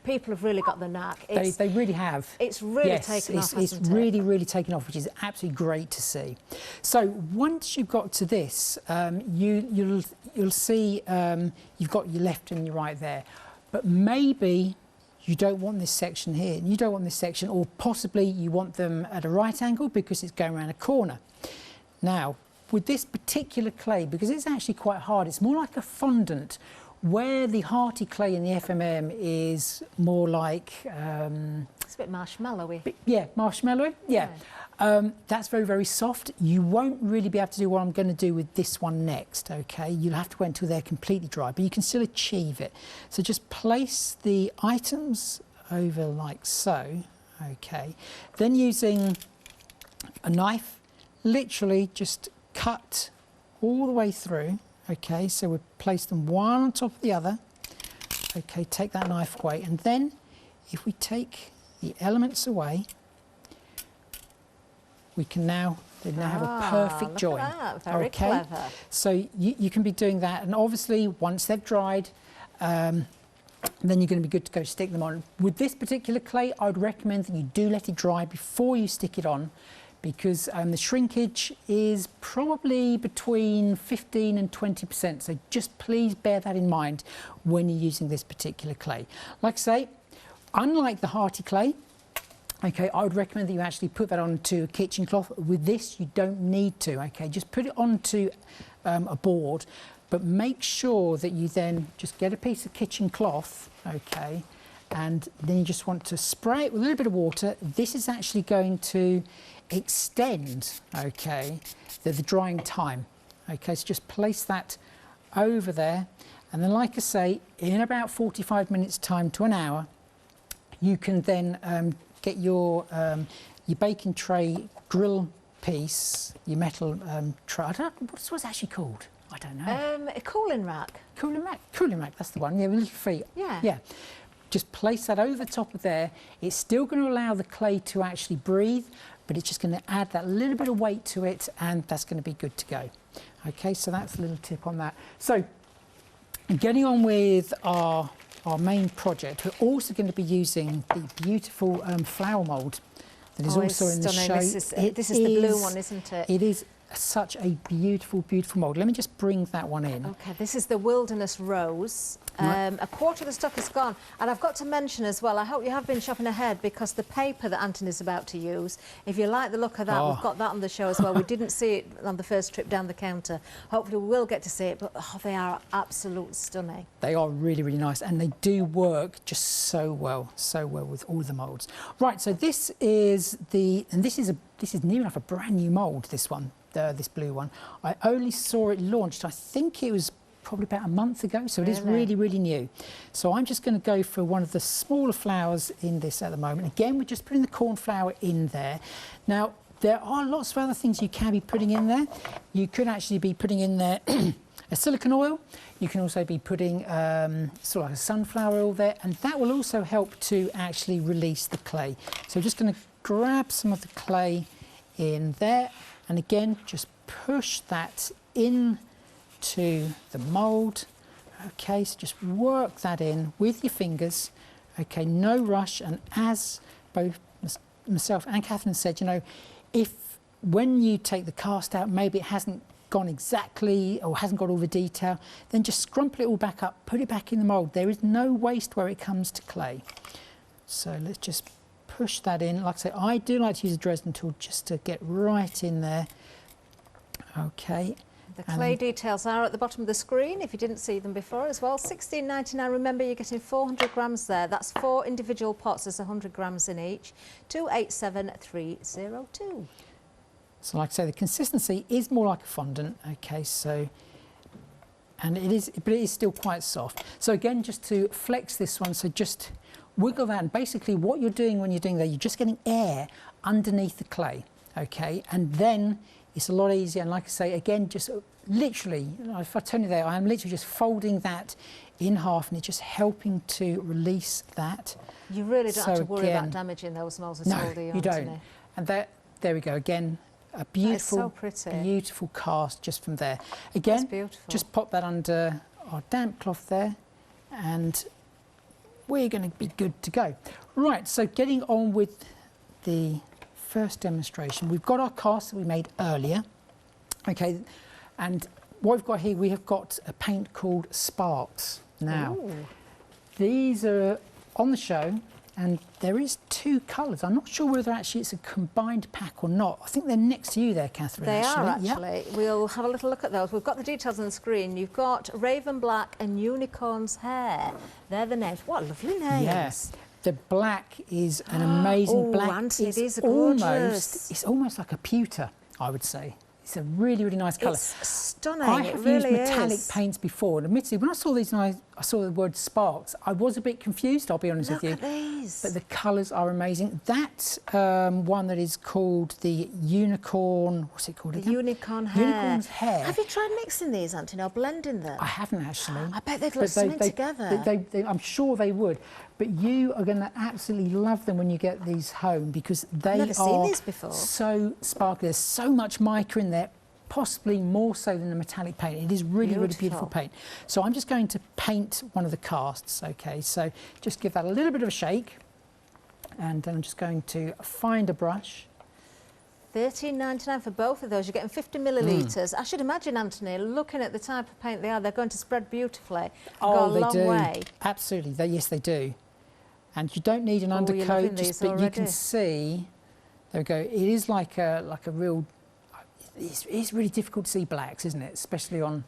people have really got the knack. They really have. It's really taken off, hasn't it's really, really taken off, which is absolutely great to see. So once you've got to this, you'll see you've got your left and your right there, but maybe you don't want this section here, you don't want this section, or possibly you want them at a right angle because it's going around a corner. Now, with this particular clay, because it's actually quite hard, it's more like a fondant, where the hearty clay in the FMM is more like... it's a bit marshmallowy. Yeah, marshmallowy, yeah. That's very, very soft. You won't really be able to do what I'm going to do with this one next, okay? You'll have to wait until they're completely dry, but you can still achieve it. So just place the items over like so, okay? Then using a knife, literally just cut all the way through, okay? So we place them one on top of the other, okay? Take that knife away, and then if we take the elements away, we can now have a perfect join. Look at that. Very clever. So you can be doing that, and obviously once they've dried, then you're going to be good to go stick them on. With this particular clay, I would recommend that you do let it dry before you stick it on, because the shrinkage is probably between 15 and 20%. So just please bear that in mind when you're using this particular clay. Like I say, unlike the hearty clay, okay, I would recommend that you actually put that onto a kitchen cloth. With this, you don't need to, okay? Just put it onto a board, but make sure that you then just get a piece of kitchen cloth, okay? And then you just want to spray it with a little bit of water. This is actually going to extend, okay, the drying time. Okay, so just place that over there, and then, like I say, in about 45 minutes time to an hour, you can then get your baking tray grill piece, your metal tray. I don't know, what's it actually called? I don't know. A cooling rack. Cooling rack, that's the one. Yeah, with little feet. Yeah. Yeah. Just place that over the top of there. It's still going to allow the clay to actually breathe, but it's just going to add that little bit of weight to it, and that's going to be good to go. Okay, so that's a little tip on that. So, getting on with our main project, we're also going to be using the beautiful flower mould that is also in the show. This is the blue one, isn't it? It is such a beautiful, beautiful mould. Let me just bring that one in. Okay, this is the Wilderness Rose. A quarter of the stock is gone. And I've got to mention as well, I hope you have been shopping ahead, because the paper that Antony's about to use, if you like the look of that, we've got that on the show as well. We didn't see it on the first trip down the counter. Hopefully we will get to see it, but they are absolutely stunning. They are really, really nice, and they do work just so well with all the moulds. Right, so this is this is near enough a brand new mould, this one, this blue one. I only saw it launched, I think it was probably about a month ago, so it is really, really new. So I'm just going to go for one of the smaller flowers in this at the moment. Again, we're just putting the cornflower in there. Now, there are lots of other things you can be putting in there. You could actually be putting in there a silicone oil. You can also be putting sort of like a sunflower oil there, and that will also help to actually release the clay. So I'm just going to grab some of the clay in there, and again, just push that in to the mould. Okay, so just work that in with your fingers. Okay, no rush. And as both myself and Catherine said, you know, if when you take the cast out, maybe it hasn't gone exactly or hasn't got all the detail, then just scrumple it all back up, put it back in the mould. There is no waste where it comes to clay. So let's just push that in. Like I say, I do like to use a Dresden tool just to get right in there. Okay. The clay details are at the bottom of the screen if you didn't see them before as well. £16.99. Remember, you're getting 400 grams there. That's 4 individual pots. There's 100 grams in each. 287302. So like I say, the consistency is more like a fondant. Okay, so, and it is, but it is still quite soft. So again, just to flex this one, so just wiggle that, and basically what you're doing when you're doing that, you're just getting air underneath the clay. Okay, and then it's a lot easier. And like I say, again, just literally, if I turn it there, I am literally just folding that in half, and it's just helping to release that. You really don't have to worry about damaging those molds at all, do you, you don't. And that, there we go. Again, a beautiful, beautiful cast just from there. Again, just pop that under our damp cloth there, and we're going to be good to go. Right, so getting on with the first demonstration, we've got our cast that we made earlier. Okay, and what we've got here, we have got a paint called Sparks. Now, these are on the show, and there is 2 colours. I'm not sure whether actually it's a combined pack or not. I think they're next to you there, Catherine. They are actually. Yep. We'll have a little look at those. We've got the details on the screen. You've got Raven Black and Unicorn's Hair. They're the names. What lovely names. Yes. The black is an amazing black. Antony, these are gorgeous. It's almost like a pewter, I would say. It's a really, really nice colour. It's stunning. I have used metallic paints before, and admittedly, when I saw these and I saw the word Sparks, I was a bit confused, I'll be honest with you. Look at these. But the colours are amazing. That one that is called the Unicorn, what's it called again? Unicorn Hair. Unicorn's Hair. Have you tried mixing these, Antony, or blending them? I haven't actually. I bet they'd look stunning together. I'm sure they would. But you are going to absolutely love them when you get these home, because they never seen these before. So sparkly. There's so much mica in there, possibly more so than the metallic paint. It is really, really beautiful paint. So I'm just going to paint one of the casts. Okay, so just give that a little bit of a shake, and then I'm just going to find a brush. £13.99 for both of those. You're getting 50 millilitres. I should imagine, Antony, looking at the type of paint they are, they're going to spread beautifully. Oh, go a long way. Absolutely. Yes, they do. And you don't need an undercoat, but you can see. There we go. It is like a real. It's really difficult to see blacks, isn't it? Especially on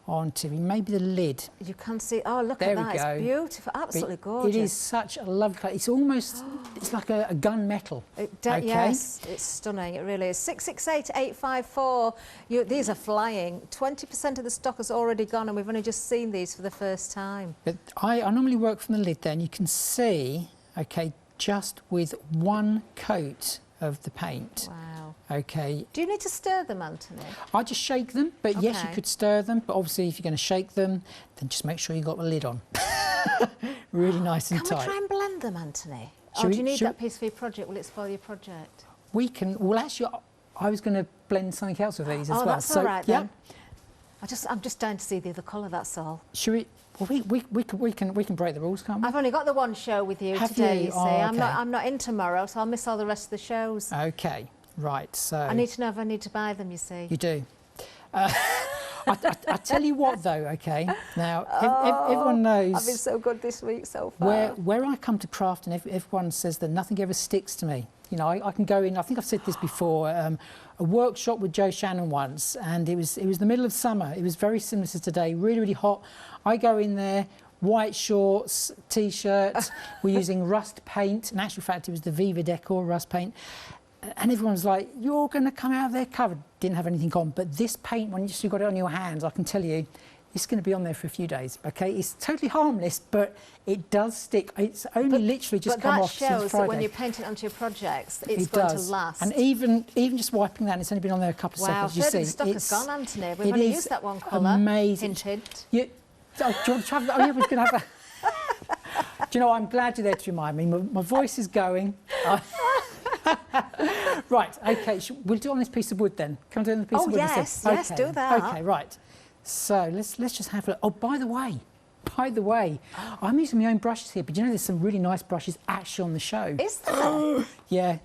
TV. Maybe the lid. You can see. Oh, look at that! It's beautiful, absolutely gorgeous. It is such a lovely colour. It's almost. It's like a gunmetal. Okay? Yes, it's stunning. It really is. 668-854. These are flying. 20% of the stock has already gone, and we've only just seen these for the first time. But I normally work from the lid there, and you can see. Okay, just with one coat of the paint. Wow. Okay. Do you need to stir them, Antony? I just shake them, but yes, you could stir them. But obviously, if you're going to shake them, then just make sure you've got the lid on. Really nice and tight. Can we try and blend them, Antony? Or do you need that piece for your project? Will it spoil your project? We can. Well, actually, I was going to blend something else with these as well. Oh, that's all right then. I'm just dying to see the other colour. That's all. Should we? Well, we can break the rules, can't we? I've only got the one show with you today. You see, I'm not in tomorrow, so I'll miss all the rest of the shows. Okay. Right, so... I need to know if I need to buy them, you see. You do. I tell you what, though, okay? Now, everyone knows... I've been so good this week so far. Where I come to craft, and everyone says that nothing ever sticks to me. You know, I can go in, I think I've said this before, a workshop with Joe Shannon once, and it was the middle of summer. It was very similar to today, really, really hot. I go in there, white shorts, T-shirt, we're using rust paint. In actual fact, it was the Viva Decor rust paint. And everyone's like, you're going to come out of there covered. Didn't have anything on. But this paint, when you've got it on your hands, I can tell you, it's going to be on there for a few days, OK? It's totally harmless, but it does stick. It's only literally just come off since Friday. But that shows that when you paint it onto your projects, it's going to last. And even just wiping that, it's only been on there a couple of seconds. Wow, you see, stock has gone, Anthony. We've only used that one colour. Amazing. Hint. Do you want to try that? Oh, yeah, we're going to have that. Do you know, I'm glad you're there to remind me. My voice is going. Right, OK, we'll do it on this piece of wood then. Can I do it on the piece of wood? Yes, yes, do that. OK, right. So let's just have a look. Oh, by the way, I'm using my own brushes here, but you know there's some really nice brushes actually on the show. Is there? Yeah.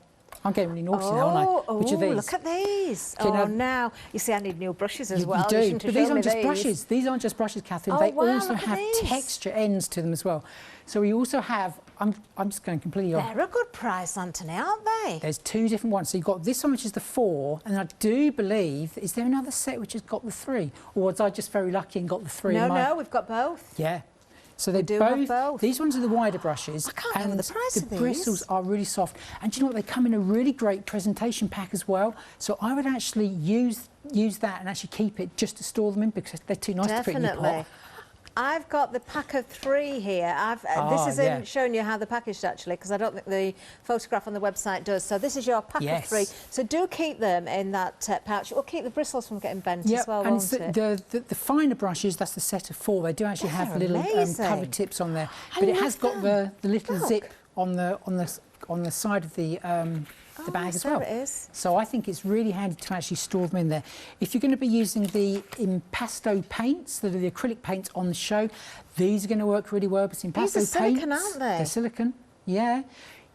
I'm getting really naughty now, aren't I? Which are these? Look at these. Okay, now, you see, I need new brushes as well. You do, but these aren't just brushes. These aren't just brushes, Catherine. They also have texture ends to them as well. So we also have, I'm just going completely off. They're a good price, Anthony, aren't they? There's two different ones. So you've got this one, which is the 4, and I do believe, is there another set which has got the 3? Or was I just very lucky and got the 3? No, we've got both. Yeah. So they have both. These ones are the wider brushes. I can't remember the price of these. The bristles are really soft. And do you know what? They come in a really great presentation pack as well. So I would actually use that and actually keep it just to store them in because they're too nice to put in your pot. I've got the pack of 3 here. This isn't showing you how they're packaged actually, because I don't think the photograph on the website does. So this is your pack of 3. So do keep them in that pouch. It will keep the bristles from getting bent as well, won't it? The finer brushes, that's the set of 4. They do actually have little cover tips on there, but it has got the little zip on the side of the bag as well. It is. So I think it's really handy to actually store them in there. If you're going to be using the Impasto paints, that are the acrylic paints on the show, these are going to work really well. But Impasto these are silicone, aren't they? They're silicone, yeah.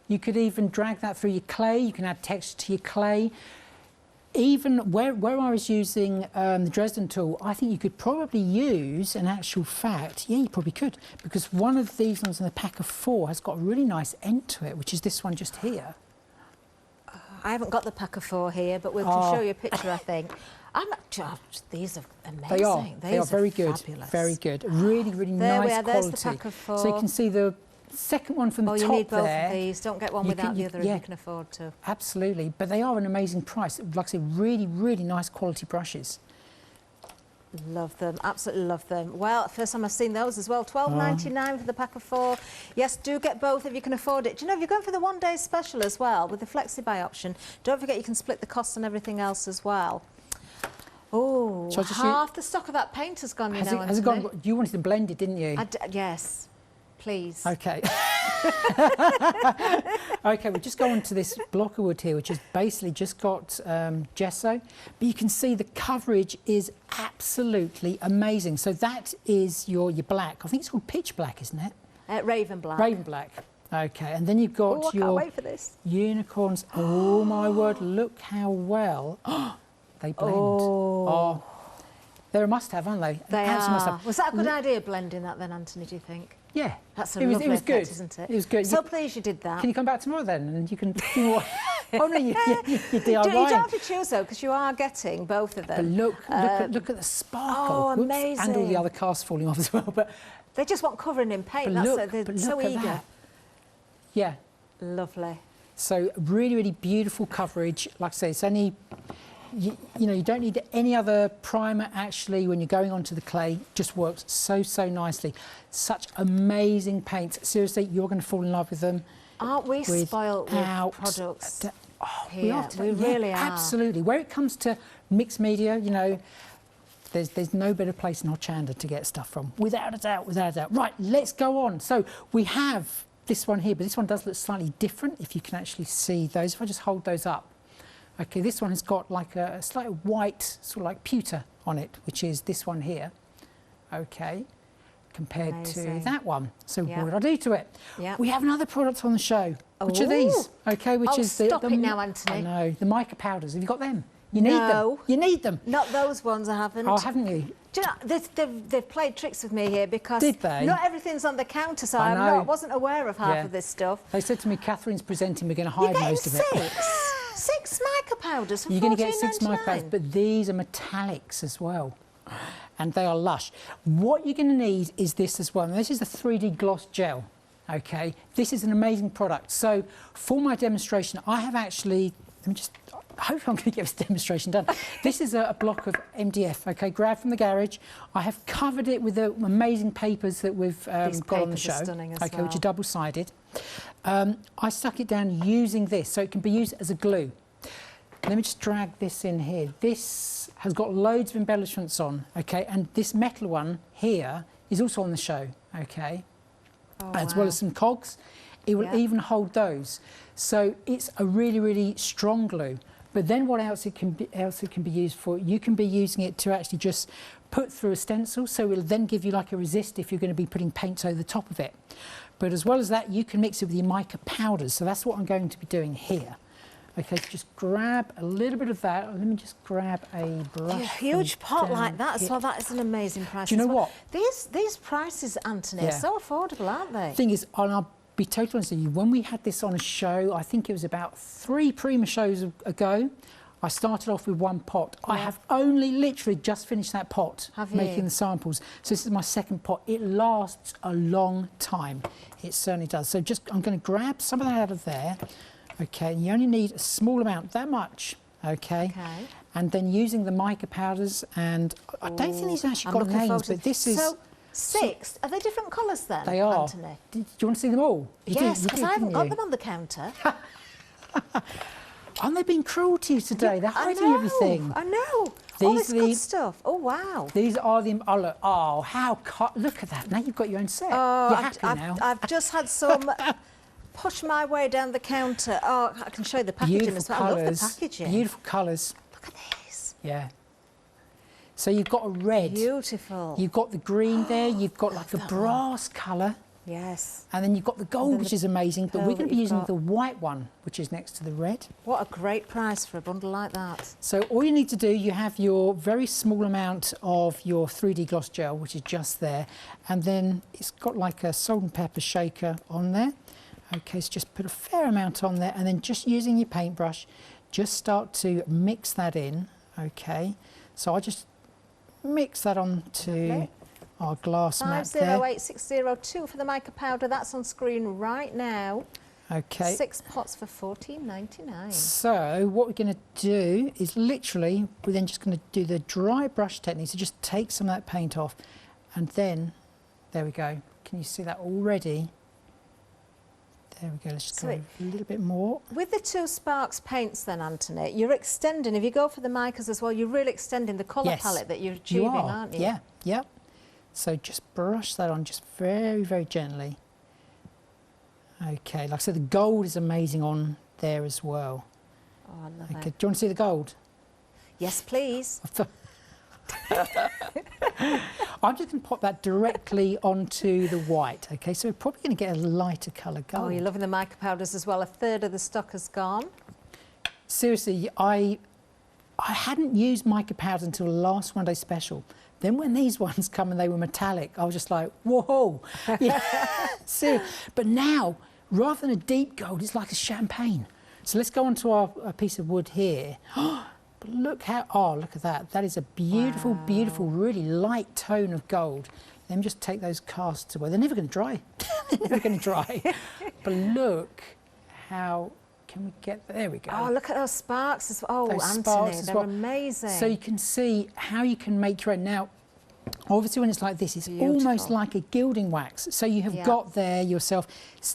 You could even drag that through your clay. You can add texture to your clay. Even where I was using the Dresden tool, I think you could probably use, in actual fact, yeah, you probably could, because one of these ones in the pack of 4 has got a really nice end to it, which is this one just here. I haven't got the pack of 4 here, but we can show you a picture, I think. These are amazing. They are very good. Fabulous. Very good. Really, really nice quality. There's the pack of 4. So you can see the second one from the top there. You need both of these. Don't get one without the other if you can afford to. Absolutely. But they are an amazing price. Like I say, really, really nice quality brushes. Love them, absolutely love them. Well, first time I've seen those as well. $12.99 for the pack of 4. Yes, do get both if you can afford it. Do you know, if you're going for the one-day special as well, with the flexi-buy option, don't forget you can split the costs and everything else as well. Oh, half the stock of that paint has gone, has it gone? You wanted them blended, didn't you? Yes, please. OK. OK, we'll just go on to this block of wood here, which has basically just got gesso. But you can see the coverage is absolutely amazing. So that is your black. I think it's called pitch black, isn't it? Raven black. Raven black. OK, and then you've got your can't wait for this. Unicorns. Oh, my word, look how well they blend. Oh, they're a must-have, aren't they? They are. Was that a good idea, blending that then, Anthony, do you think? Yeah. That's a lovely effect, good, isn't it? It was good. So pleased you did that. Can you come back tomorrow then? And you can do more. Oh, no, you DIY. You don't have to choose, though, because you are getting both of them. But look at the sparkle. Oh, amazing. And all the other casts falling off as well. But they just want covering in paint. They're so eager. That. Yeah. Lovely. So really, really beautiful coverage. Like I say, it's only... You know, you don't need any other primer actually when you're going onto the clay. Just works so nicely. Such amazing paints. Seriously, you're going to fall in love with them. Aren't we spoiled with products? We are. We really are. Absolutely. Where it comes to mixed media, you know, there's no better place than Hochanda to get stuff from. Without a doubt, without a doubt. Right, let's go on. So we have this one here, but this one does look slightly different if you can actually see those. If I just hold those up. OK, this one has got like a slight white, sort of like pewter on it, which is this one here, OK, compared to that one. So what did I do to it? We have another product on the show. which are these, okay, which is the... Stop it now, Antony. I know, the mica powders. Have you got them? You need them. You need them. Not those ones, I haven't. Oh, haven't you? Do you know, they've played tricks with me here because Did they? not everything's on the counter, so wasn't aware of half of this stuff. They said to me, Catherine's presenting, we're going to hide most of it. Six mica powders for You're going to get 6 $14.99. mica powders, but these are metallics as well. And they are lush. What you're going to need is this as well. Now, this is the 3D gloss gel, okay? This is an amazing product. So for my demonstration, I have actually, hopefully I'm going to get this demonstration done. This is a block of MDF, okay, grabbed from the garage. I have covered it with the amazing papers that we've got on the show, okay, which are double-sided. I stuck it down using this, so it can be used as a glue. Let me just drag this in here. This has got loads of embellishments on, okay, and this metal one here is also on the show, okay, as well as some cogs. It will even hold those. So it's a really, really strong glue. But then what else it can be used for? You can be using it to actually just put through a stencil, so it'll then give you like a resist if you're going to be putting paints over the top of it. But as well as that, you can mix it with your mica powders. So that's what I'm going to be doing here. Okay, just grab a little bit of that. Let me just grab a brush. A huge pot like that as well. That is an amazing price. Do you know what? These prices, Antony, are so affordable, aren't they? The thing is, and I'll be totally honest with you, when we had this on a show, I think it was about 3 Prima shows ago, I started off with 1 pot. I have only literally just finished that pot making the samples. So this is my 2nd pot. It lasts a long time. It certainly does. So just, I'm going to grab some of that out of there. Okay, you only need a small amount, that much, okay? And then using the mica powders, and I don't think these actually got names, but this is... So 6, are they different colours then, They are. Antony? Do you want to see them all? Yes, because I haven't got them on the counter. Aren't they being cruel to you today? They're hiding everything. I know. All this good stuff. Oh, wow. These are the... Oh, how... Look at that. Now you've got your own set. Oh, You're happy now. I've just had some... push my way down the counter. Oh, I can show you the packaging as well. I love the packaging. Beautiful colours. Look at these. Yeah. So you've got a red. Beautiful. You've got the green there. You've got like a brass colour. Yes. And then you've got the gold, which is amazing. But we're going to be using the white one, which is next to the red. What a great price for a bundle like that. So all you need to do, you have your very small amount of your 3D gloss gel, which is just there. And then it's got like a salt and pepper shaker on there. Okay, so just put a fair amount on there, and then just using your paintbrush, just start to mix that in, okay? So I just mix that onto our glass mat there. 508602 for the mica powder. That's on screen right now. Okay. 6 pots for $14.99. So what we're going to do is literally, we're then just going to do the dry brush technique. So just take some of that paint off, and then, there we go. Can you see that already? There we go, let's just go a little bit more. With the 2 Sparks paints then, Antony, you're extending, if you go for the micas as well, you're really extending the colour palette that you're achieving, aren't you? Yeah, yeah. So just brush that on just very, very gently. Okay, like I said, the gold is amazing on there as well. Oh, I love it. Do you want to see the gold? Yes, please. I'm just going to pop that directly onto the white, okay? So we're probably going to get a lighter colour gold. Oh, you're loving the mica powders as well. 1/3 of the stock has gone. Seriously, I hadn't used mica powders until last one day special. Then when these ones come and they were metallic, I was just like, whoa. Yeah. But now, rather than a deep gold, it's like a champagne. So let's go on to our piece of wood here. Look how, look at that. That is a beautiful, beautiful, really light tone of gold. Let me just take those casts away. They're never going to dry. They're never going to dry. But look how, can we get, there we go. Oh, look at those sparks. Oh, Antony, they're amazing. So you can see how you can make your own. Now, obviously when it's like this, it's almost like a gilding wax. So you have got there yourself,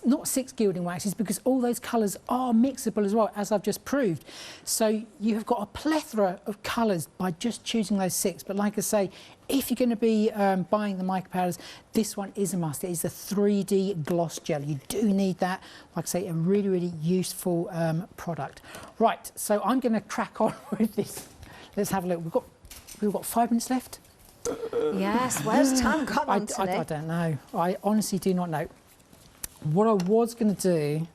not 6 gilding waxes, because all those colours are mixable as well, as I've just proved. So you have got a plethora of colours by just choosing those 6. But like I say, if you're going to be buying the mica powders, this one is a must. It is the 3D gloss gel. You do need that. Like I say, a really, really useful product. Right, so I'm going to crack on with this. Let's have a look. We've got 5 minutes left. Yes, where's time gone on today? I don't know. I honestly do not know. What I was going to do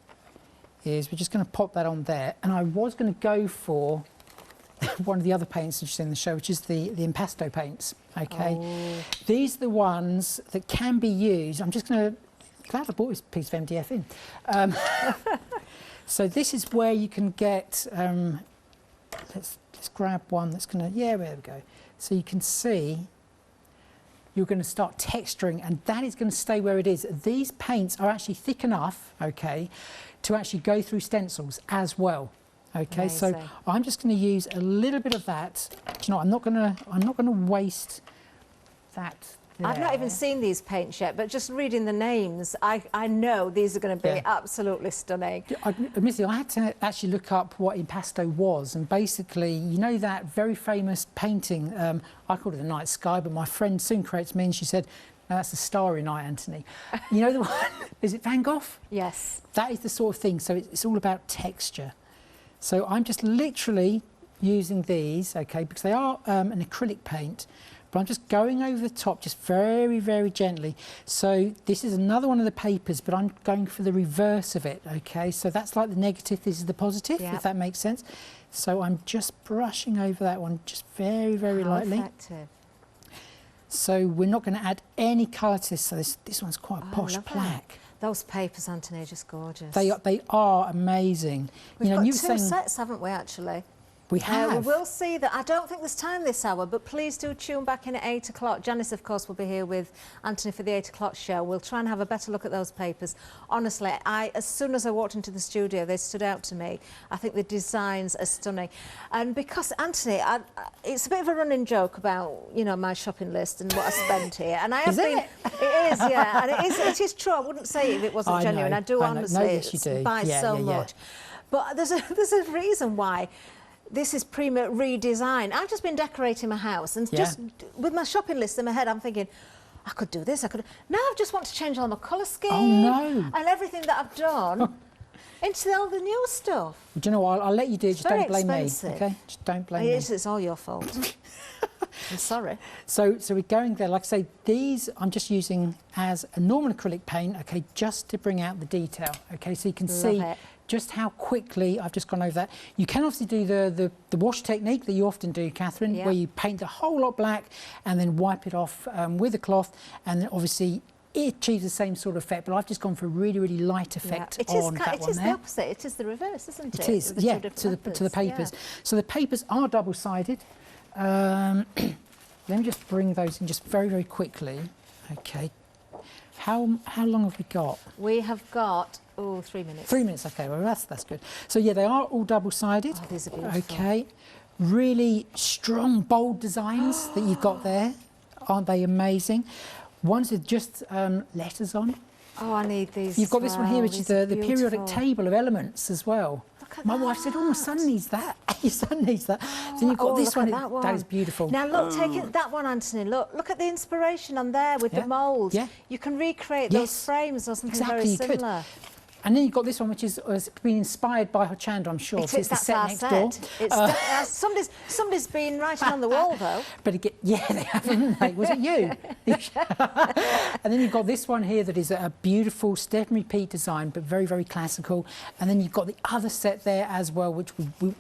is we're just going to pop that on there. And I was going to go for one of the other paints that you see in the show, which is the Impasto Paints. Okay, these are the ones that can be used. I'm just going to, glad I bought this piece of MDF in. So this is where you can get, let's grab one that's going to, yeah, there we go. So you can see you're going to start texturing, and that is going to stay where it is. These paints are actually thick enough, okay, to actually go through stencils as well. Okay, amazing. so I'm just going to use a little bit of that. Do you know, I'm not going to waste that there. I've not even seen these paints yet, but just reading the names, I know these are going to be absolutely stunning. Admittedly, I had to actually look up what impasto was, and basically, you know that very famous painting, I called it the night sky, but my friend soon corrects me and she said, no, that's a starry night, Anthony. You know the one, is it Van Gogh? Yes. That is the sort of thing, so it's all about texture. So I'm just literally using these, okay, because they are an acrylic paint, but I'm just going over the top, just very, very gently. So this is another one of the papers, but I'm going for the reverse of it, okay? So that's like the negative, this is the positive, if that makes sense. So I'm just brushing over that one, just very, very lightly. Effective. So we're not going to add any colour to this, so this one's quite a posh black. Those papers, Anthony, are just gorgeous. They are amazing. We've got two sets, haven't we, actually? We have. We will see that. I don't think there's time this hour, but please do tune back in at 8 o'clock. Janice, of course, will be here with Anthony for the 8 o'clock show. We'll try and have a better look at those papers. Honestly, as soon as I walked into the studio, they stood out to me. I think the designs are stunning. And because, Anthony, it's a bit of a running joke about, you know, my shopping list and what I spent here. And I have been... It is, yeah. And it is true. I wouldn't say it if it wasn't genuine. I do honestly buy so much. But there's a reason why. This is Prima redesign. I've just been decorating my house and just with my shopping list in my head, I'm thinking, I could do this, I could. Now I just want to change all my colour scheme and everything that I've done into all the new stuff. Do you know what? I'll let you do it, just don't blame me, expensive. okay? Just don't blame me. It's all your fault. I'm sorry. So we're going there, like I say, these I'm just using as a normal acrylic paint, okay, just to bring out the detail, okay? So you can see just how quickly I've just gone over that. You can obviously do the wash technique that you often do, Catherine, where you paint a whole lot black and then wipe it off with a cloth, and then obviously it achieves the same sort of effect, but I've just gone for a really, really light effect on that one there. It is the opposite, it is the reverse, isn't it? It is, yeah, to the papers. Yeah. So the papers are double-sided. Let me just bring those in just very, very quickly. Okay. How long have we got? We have got 3 minutes. 3 minutes, okay, well that's good. So yeah, they are all double-sided. Oh, these are beautiful. Okay. Really strong, bold designs that you've got there. Aren't they amazing? Ones with just letters on. Oh, I need these. You've got this one here, which is the periodic table of elements as well. My wife said, "Oh, my son needs that. Your son needs that." Then you've got this one. That is beautiful. Now look, take that one, Anthony. Look at the inspiration on there with the moulds. Yeah. You can recreate those frames or something very similar. And then you've got this one, which is been inspired by Hochanda, I'm sure. It's the set next door. Somebody's been writing on the wall, though. But again, yeah, they haven't. Was it you? And then you've got this one here that is a beautiful step and repeat design, but very, very classical. And then you've got the other set there as well, which we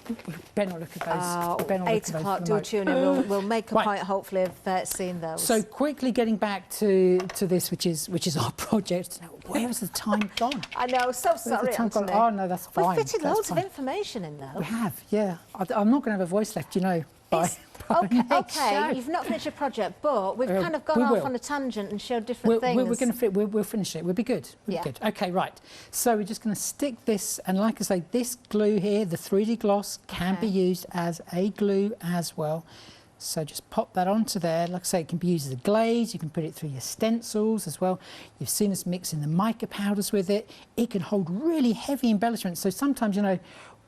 better not look at those. 8 o'clock, do tune in. We'll make a point, hopefully, of seeing those. So quickly getting back to this, which is our project. Now, where has the time gone? I know. So sorry, Anthony. Oh, no, that's fine. We've fitted loads of information in, though. We have, yeah. I'm not going to have a voice left, you know. Okay, you've not finished your project, but we've kind of gone off on a tangent and showed different things. We'll finish it. We'll be good. We'll be good. Okay, right. So we're just going to stick this, and like I say, this glue here, the 3D gloss, can be used as a glue as well. So just pop that onto there. Like I say, it can be used as a glaze. You can put it through your stencils as well. You've seen us mixing the mica powders with it. It can hold really heavy embellishments. So sometimes, you know,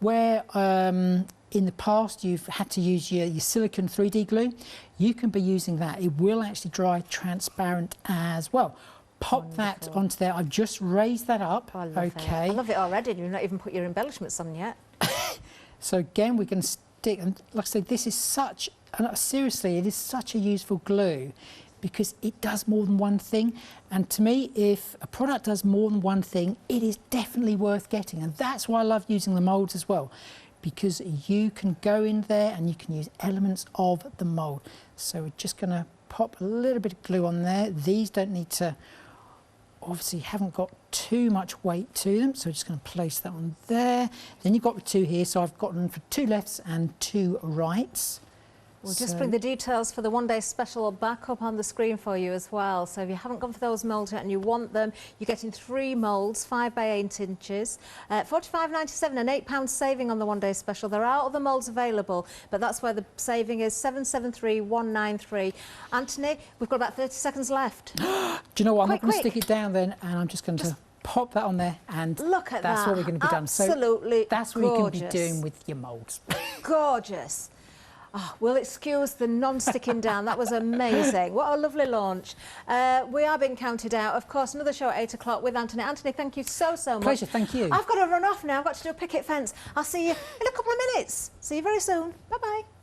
where in the past you've had to use your silicone 3D glue, you can be using that. It will actually dry transparent as well. Pop that onto there. I've just raised that up. I love it. I love it already. You've not even put your embellishments on yet. So again, we can stick, and like I say, this is such, seriously, it is such a useful glue. because it does more than one thing. And to me, if a product does more than one thing, it is definitely worth getting. And that's why I love using the moulds as well, because you can go in there and you can use elements of the mould. So we're just going to pop a little bit of glue on there. These don't need to, obviously haven't got too much weight to them, so we're just going to place that on there. Then you've got the 2 here, so I've got them for 2 lefts and 2 rights. We'll just bring the details for the one-day special back up on the screen for you as well. So if you haven't gone for those moulds yet and you want them, you're getting 3 moulds, 5 by 8 inches, £45.97, an £8 saving on the one-day special. There are other moulds available, but that's where the saving is, 773,193. Anthony, we've got about 30 seconds left. Do you know what? I'm not going to Quick. stick it down then, and I'm just going to pop that on there, and look at that's that. what we're going to be done. Absolutely So that's what you can be doing with your moulds. Gorgeous. Oh, we'll excuse the non-sticking down. That was amazing. What a lovely launch. We are being counted out. Of course, another show at 8 o'clock with Anthony. Anthony, thank you so much. Pleasure, thank you. I've got to run off now. I've got to do a picket fence. I'll see you in a couple of minutes. See you very soon. Bye-bye.